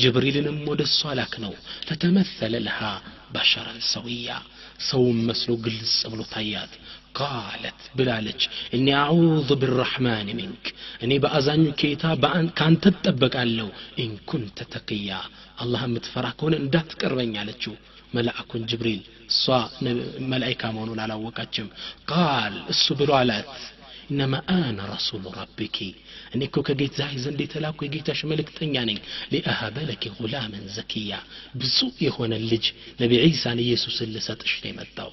ጅብሪልንም ወደሷ ላክነው فتمثل لها بشرا سويا ሰው መስሎ ግልጽ ብሎ ታያት قالت بلالج اني اعوذ بالرحمن منك اني باذانو كيتا كانت تطبقالو ان كنت تقيا الله متفرا كون እንዳትቀርበኝ አለችው መልአኩን ጅብሪል ሷ መላእክት መሆኑን አላወቃችም قال እሱ ብሎ አላት انما انا رسول ربك اني كو كجيت زاي زندي تلاكو يجيتاش ملكتኛ ነኝ لاهب لك غلاما زكيا ብዙ የሆነ ልጅ ነብይ ኢሳ ኢየሱስ ለሰጥሽ ነው የመጣው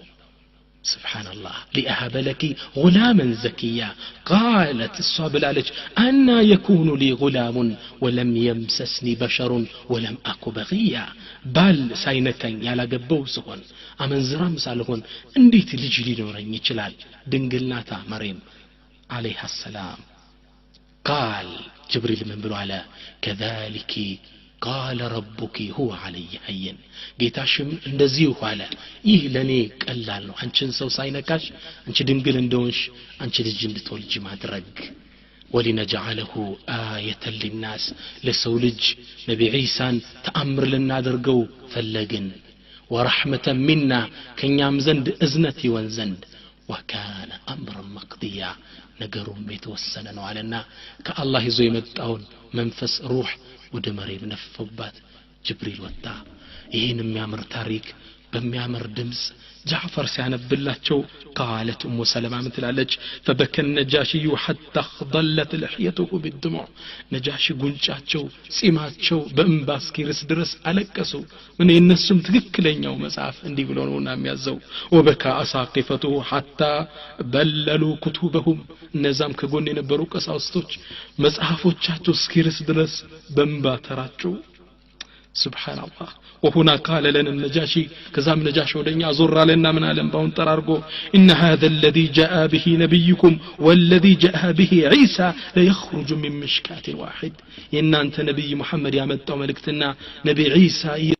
سبحان الله لأهب لك غلاما زكيا قالت الصابلالج أنا يكون لي غلام ولم يمسسني بشر ولم أك بغيا بل ساينتين يالا قبو سخون أمن زرام سالهون انديت لجلي نورين يجلال دنقلناتا مريم عليها السلام قال جبريل من بلو على كذلك قال ربك هو علي هين ጌታሽም እንደዚህ ሆነ ይህ ለኔ ቀላል ነው አንቺን ሰው ሳይነካሽ አንቺ ድንግል እንደሆንሽ አንቺ ልጅ እንድትወልጂ ማድረግ ولنجعله آية للناس ለሰው ልጅ ነብይ ኢሳን ተአምር ልናደርገው ፈለግን ورحمة منا ከኛም ዘንድ እዝነት ይወን ዘንድ وكان امرا مقضيا ነገሩም የተወሰነ ነው አለና ከአላህ ይዞ የመጣውን መንፈስ ሩህ ወደ መሬም ነፈባት ጅብሪል ወጣ ይሄን የሚያምር ታሪክ በሚያምር ድምጽ ጃዕፈር ሲያነብላቸው قالت ام سلمة ምትላለች فبكى النجاشي حتى خضلت لحيته بالدموع ነጃሺ ጉንጫቸው ጺማቸው በእንባ እስኪርስ ድረስ አለቀሱ ምን የነሱም ትክክለኛው መጽሐፍ እንዲህ ብሎ ነውና የሚያዘው وبكى اساقفته حتى بللوا كتبهم እነዛም ከጎን የነበሩ ቀሳውስቶች መጽሐፎቻቸው እስኪርስ ድረስ በእንባ ተራጩ سبحان الله وهنا قال لنا النجاشي كزام نجاشي ودنيا زر لنا من عالم باون ترارغو إن هذا الذي جاء به نبيكم والذي جاء به عيسى ليخرج من مشكاة واحد إن أنت نبي محمد يا متى ملكتنا نبي عيسى